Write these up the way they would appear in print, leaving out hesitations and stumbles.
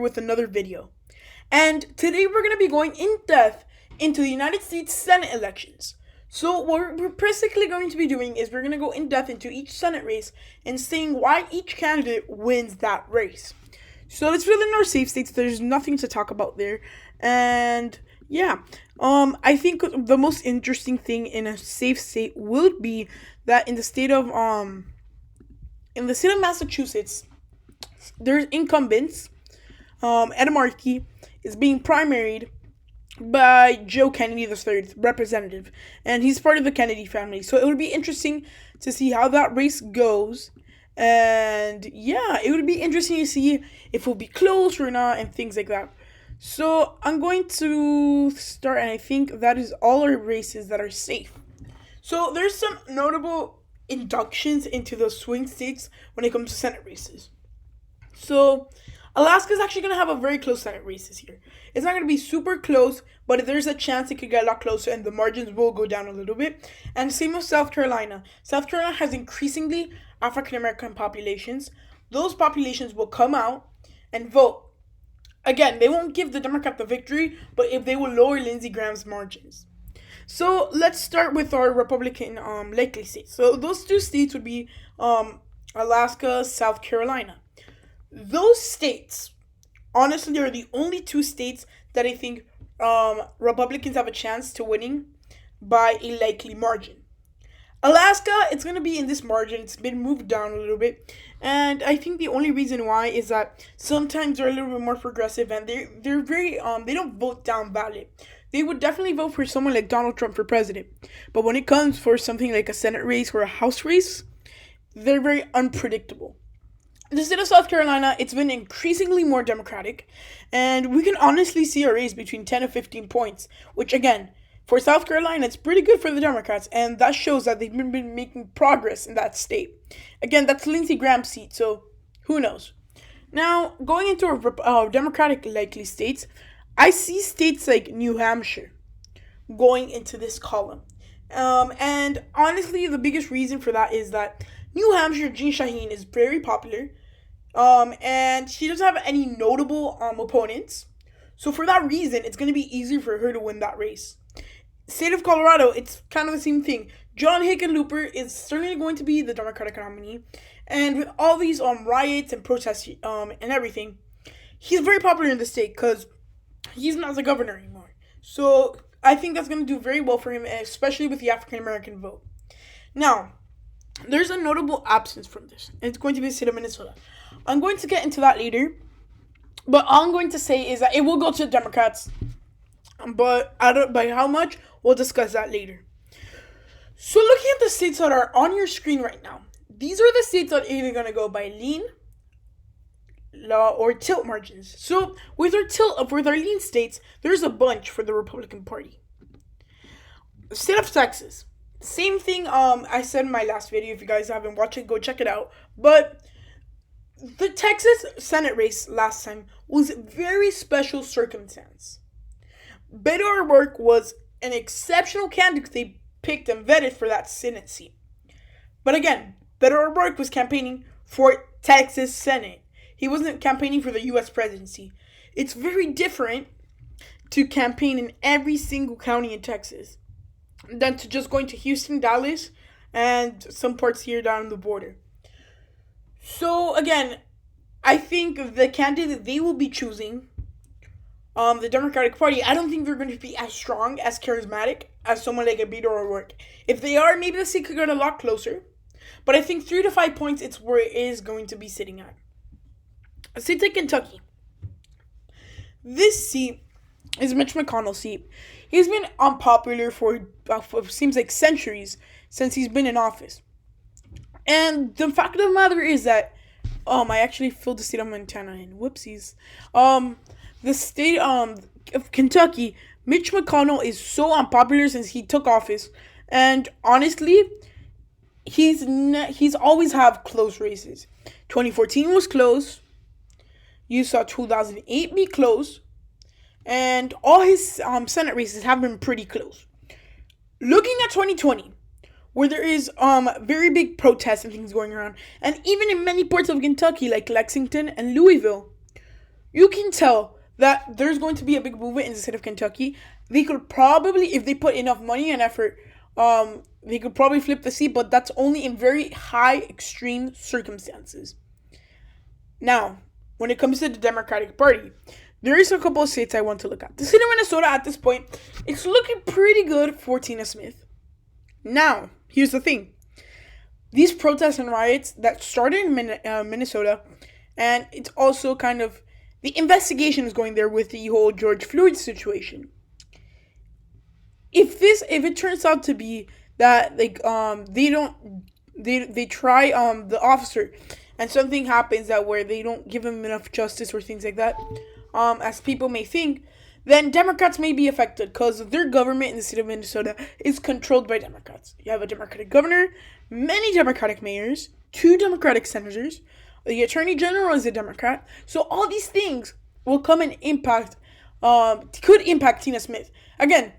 with another video. And today we're going to be going in depth into the United States Senate elections. So what we're basically going to be doing is we're going to go in depth into each Senate race and saying why each candidate wins that race. So let's fill in our safe states. There's nothing to talk about there. And yeah, I think the most interesting thing in a safe state would be that in the state of Massachusetts, there's incumbents. Ed Markey is being primaried by Joe Kennedy III, representative, and he's part of the Kennedy family. So it would be interesting to see how that race goes. And yeah, it would be interesting to see if it'll be close or not and things like that. So I'm going to start, and I think that is all our races that are safe. So there's some notable inductions into the swing states when it comes to Senate races. So Alaska is actually going to have a very close Senate races here. It's not going to be super close, but there's a chance it could get a lot closer and the margins will go down a little bit. And same with South Carolina. South Carolina has increasingly African American populations. Those populations will come out and vote. Again, they won't give the Democrat the victory, but if they will lower Lindsey Graham's margins. So let's start with our Republican likely states. So those two states would be Alaska, South Carolina. Those states, honestly, are the only two states that I think Republicans have a chance to winning by a likely margin. Alaska, it's going to be in this margin. It's been moved down a little bit. And I think the only reason why is that sometimes they're a little bit more progressive and they're very, they don't vote down ballot. They would definitely vote for someone like Donald Trump for president. But when it comes for something like a Senate race or a House race, they're very unpredictable. The state of South Carolina, it's been increasingly more Democratic, and we can honestly see a race between 10 and 15 points, which again, for South Carolina, it's pretty good for the Democrats, and that shows that they've been making progress in that state. Again, that's Lindsey Graham's seat, so who knows? Now, going into our Democratic likely states, I see states like New Hampshire going into this column. And honestly, the biggest reason for that is that New Hampshire, Jean Shaheen is very popular. And she doesn't have any notable opponents. So for that reason, it's going to be easier for her to win that race. State of Colorado, it's kind of the same thing. John Hickenlooper is certainly going to be the Democratic nominee. And with all these riots and protests and everything, he's very popular in the state because he's not the governor anymore. So I think that's going to do very well for him, especially with the African American vote. Now, there's a notable absence from this, and it's going to be the state of Minnesota. I'm going to get into that later, but all I'm going to say is that it will go to the Democrats, but by how much, we'll discuss that later. So looking at the states that are on your screen right now, these are the states that are either going to go by lean, law, or tilt margins. So with our lean states, there's a bunch for the Republican Party. The state of Texas. Same thing I said in my last video. If you guys haven't watched it, go check it out. But the Texas Senate race last time was a very special circumstance. Beto O'Rourke was an exceptional candidate they picked and vetted for that Senate seat. But again, Beto O'Rourke was campaigning for Texas Senate. He wasn't campaigning for the U.S. presidency. It's very different to campaign in every single county in Texas than to just going to Houston, Dallas, and some parts here down the border. So, again, I think the candidate they will be choosing, the Democratic Party, I don't think they're going to be as strong, as charismatic as someone like a Beto O'Rourke. If they are, maybe the seat could get a lot closer. But I think 3 to 5 points, it's where it is going to be sitting at. A state like Kentucky. This seat is Mitch McConnell's seat. He's been unpopular for seems like centuries since he's been in office. And the fact of the matter is that, I actually filled the state of Montana in. Whoopsies. The state of Kentucky, Mitch McConnell is so unpopular since he took office. And honestly, he's always have close races. 2014 was close. You saw 2008 be close. And all his Senate races have been pretty close. Looking at 2020, where there is very big protests and things going around, and even in many parts of Kentucky, like Lexington and Louisville, you can tell that there's going to be a big movement in the state of Kentucky. They could probably, if they put enough money and effort, they could probably flip the seat, but that's only in very high, extreme circumstances. Now, when it comes to the Democratic Party, there is a couple of states I want to look at. The state of Minnesota at this point, it's looking pretty good for Tina Smith. Now, here's the thing. These protests and riots that started in Minnesota, and it's also kind of, the investigation is going there with the whole George Floyd situation. If it turns out to be that they try the officer and something happens that where they don't give him enough justice or things like that, as people may think, then Democrats may be affected because their government in the state of Minnesota is controlled by Democrats. You have a Democratic governor, many Democratic mayors, 2 Democratic senators, the Attorney General is a Democrat. So all these things will come and could impact Tina Smith. Again,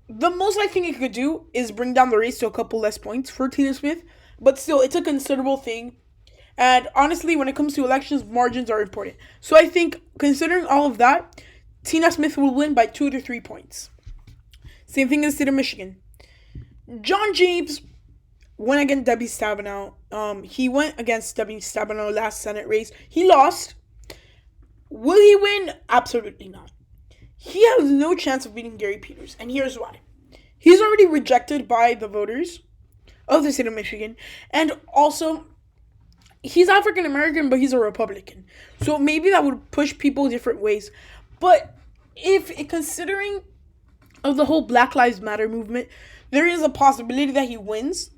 the most I think it could do is bring down the race to a couple less points for Tina Smith, but still, it's a considerable thing. And honestly, when it comes to elections, margins are important. So I think, considering all of that, Tina Smith will win by 2 to 3 points. Same thing in the state of Michigan. John James went against Debbie Stabenow. He went against Debbie Stabenow last Senate race. He lost. Will he win? Absolutely not. He has no chance of beating Gary Peters, and here's why. He's already rejected by the voters of the state of Michigan, and also, he's African American, but he's a Republican. So maybe that would push people different ways. But considering of the whole Black Lives Matter movement, there is a possibility that he wins.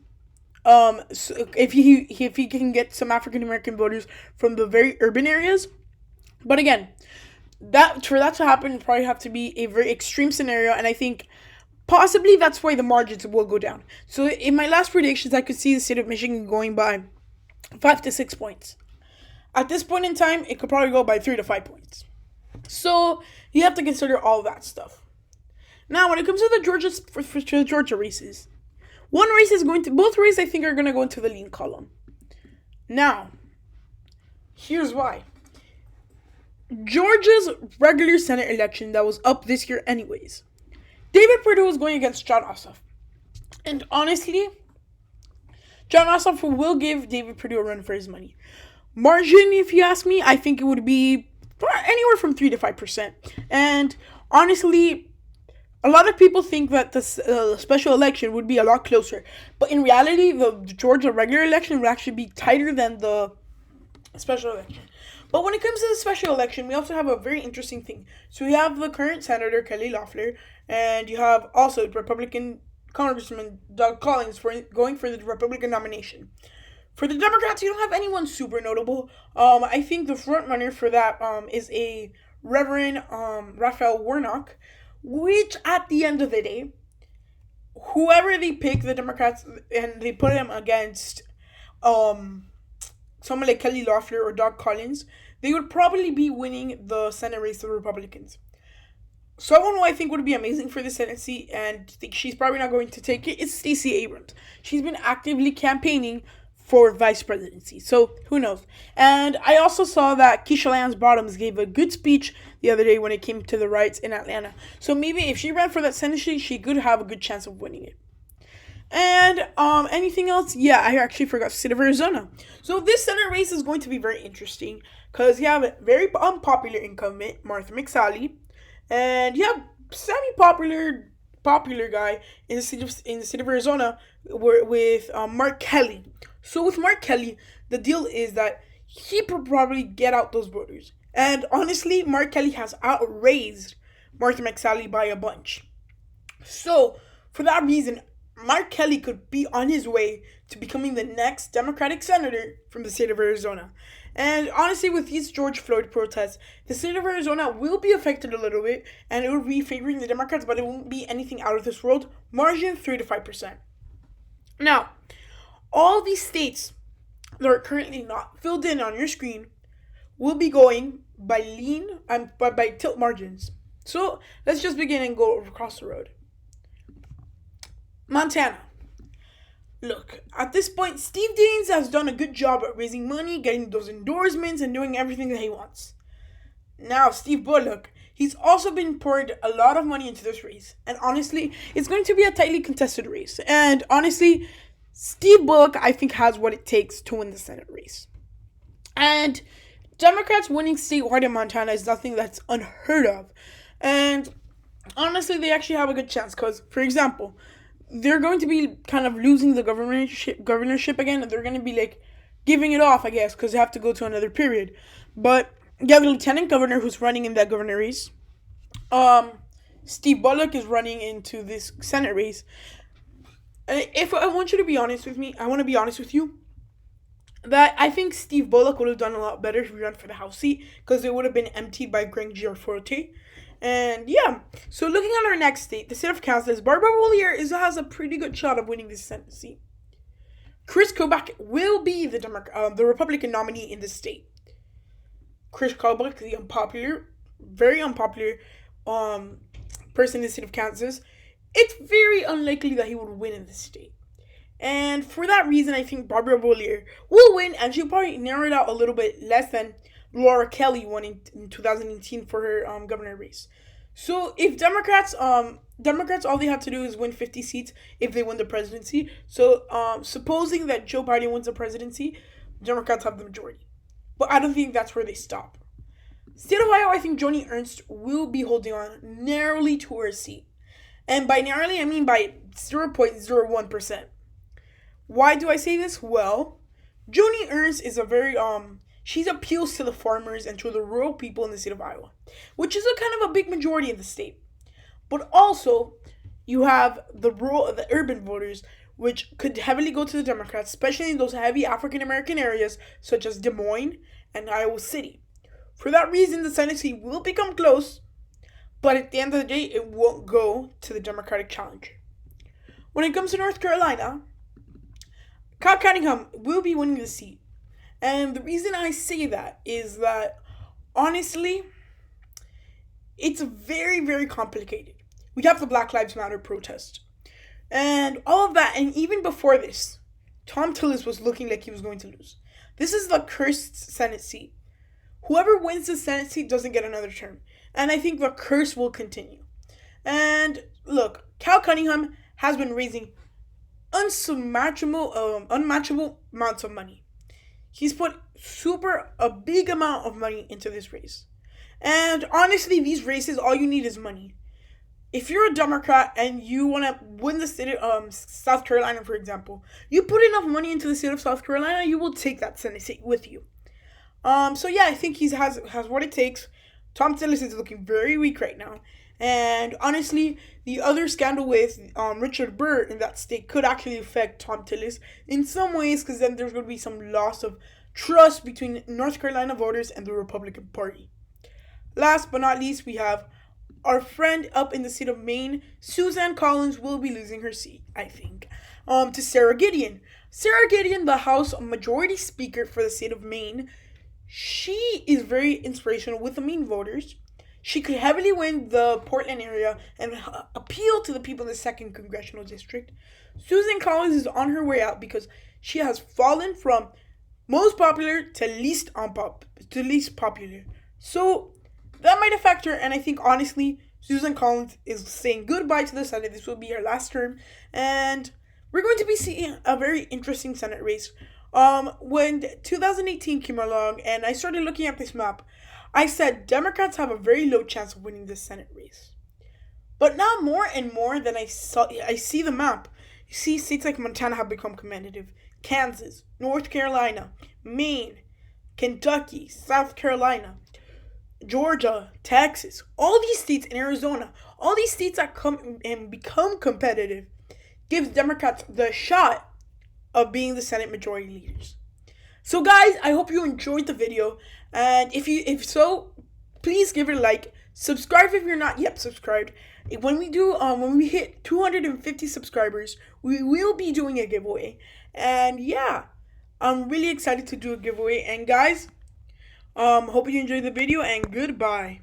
So if he can get some African American voters from the very urban areas. But again, for that to happen, it probably have to be a very extreme scenario, and I think possibly that's why the margins will go down. So in my last predictions, I could see the state of Michigan going by 5 to 6 points. At this point in time, it could probably go by 3 to 5 points. So you have to consider all that stuff. Now, when it comes to the Georgia races, both races I think are going to go into the lean column. Now, here's why. Georgia's regular Senate election that was up this year anyways, David Perdue was going against Jon Ossoff. And honestly, Jon Ossoff will give David Perdue a run for his money. Margin, if you ask me, I think it would be anywhere from 3 to 5%. And honestly, a lot of people think that the special election would be a lot closer. But in reality, the Georgia regular election would actually be tighter than the special election. But when it comes to the special election, we also have a very interesting thing. So we have the current Senator Kelly Loeffler, and you have also Republican Congressman Doug Collins going for the Republican nomination. For the Democrats, you don't have anyone super notable. I think the front runner for that is a Reverend Raphael Warnock, which at the end of the day, whoever they pick, the Democrats, and they put him against someone like Kelly Loeffler or Doug Collins, they would probably be winning the Senate race of the Republicans. Someone who I think would be amazing for the Senate seat, and think she's probably not going to take it, is Stacey Abrams. She's been actively campaigning for vice presidency, so who knows. And I also saw that Keisha Lance Bottoms gave a good speech the other day when it came to the riots in Atlanta. So maybe if she ran for that Senate seat, she could have a good chance of winning it. And anything else? Yeah, I actually forgot the state of Arizona. So this Senate race is going to be very interesting because you have a very unpopular incumbent, Martha McSally, and you have semi-popular guy in the state of Arizona with Mark Kelly. So with Mark Kelly, the deal is that he could probably get out those voters. And honestly, Mark Kelly has outraised Martha McSally by a bunch. So for that reason, Mark Kelly could be on his way to becoming the next Democratic senator from the state of Arizona. And honestly, with these George Floyd protests, the state of Arizona will be affected a little bit, and it will be favoring the Democrats, but it won't be anything out of this world. Margin 3 to 5%. Now, all these states that are currently not filled in on your screen will be going by lean and by tilt margins. So let's just begin and go across the road. Montana. Look, at this point, Steve Daines has done a good job at raising money, getting those endorsements, and doing everything that he wants. Now, Steve Bullock, he's also been poured a lot of money into this race. And honestly, it's going to be a tightly contested race. And honestly, Steve Bullock, I think, has what it takes to win the Senate race. And Democrats winning statewide in Montana is nothing that's unheard of. And honestly, they actually have a good chance because, for example, they're going to be kind of losing the governorship again, and they're going to be like giving it off, I guess, because they have to go to another period. But you have the lieutenant governor who's running in that governor race. Steve Bullock is running into this Senate race. If I want you to be honest with me, I want to be honest with you that I think Steve Bullock would have done a lot better if he ran for the House seat because it would have been emptied by Greg Gianforte. And yeah, so looking at our next state, the state of Kansas, Barbara Bollier has a pretty good shot of winning this Senate seat. Chris Kobach will be the Republican nominee in the state. Chris Kobach, the very unpopular person in the state of Kansas, it's very unlikely that he would win in the state. And for that reason, I think Barbara Bollier will win, and she'll probably narrow it out a little bit less than Laura Kelly won in 2018 for her governor race. So if Democrats, all they have to do is win 50 seats if they win the presidency. So supposing that Joe Biden wins the presidency, Democrats have the majority. But I don't think that's where they stop. State of Iowa, I think Joni Ernst will be holding on narrowly to her seat. And by narrowly, I mean by 0.01%. Why do I say this? Well, Joni Ernst is a very, she appeals to the farmers and to the rural people in the state of Iowa, which is a kind of a big majority in the state. But also, you have the urban voters, which could heavily go to the Democrats, especially in those heavy African-American areas, such as Des Moines and Iowa City. For that reason, the Senate seat will become close, but at the end of the day, it won't go to the Democratic challenger. When it comes to North Carolina, Cal Cunningham will be winning the seat. And the reason I say that is that, honestly, it's very, very complicated. We have the Black Lives Matter protest. And all of that, and even before this, Tom Tillis was looking like he was going to lose. This is the cursed Senate seat. Whoever wins the Senate seat doesn't get another term. And I think the curse will continue. And look, Cal Cunningham has been raising unmatchable amounts of money. He's put a big amount of money into this race. And honestly, these races, all you need is money. If you're a Democrat and you want to win the state of South Carolina, for example, you put enough money into the state of South Carolina, you will take that Senate seat with you. So yeah, I think he has what it takes. Tom Tillis is looking very weak right now. And honestly, the other scandal with Richard Burr in that state could actually affect Tom Tillis in some ways, because then there's going to be some loss of trust between North Carolina voters and the Republican Party. Last but not least, we have our friend up in the state of Maine. Suzanne Collins will be losing her seat, I think, to Sarah Gideon. Sarah Gideon, the House Majority Speaker for the state of Maine, she is very inspirational with the Maine voters. She could heavily win the Portland area and appeal to the people in the 2nd Congressional District. Susan Collins is on her way out because she has fallen from most popular to least popular. So that might affect her, and I think honestly, Susan Collins is saying goodbye to the Senate. This will be her last term, and we're going to be seeing a very interesting Senate race. When 2018 came along and I started looking at this map, I said Democrats have a very low chance of winning this Senate race. But now more and more than I see the map, you see states like Montana have become competitive. Kansas, North Carolina, Maine, Kentucky, South Carolina, Georgia, Texas, all these states in Arizona, all these states that come and become competitive gives Democrats the shot of being the Senate majority leaders. So guys, I hope you enjoyed the video, and if so, please give it a like. Subscribe if you're not yet subscribed. When we hit 250 subscribers, we will be doing a giveaway. And yeah, I'm really excited to do a giveaway. And guys, hope you enjoyed the video, and goodbye.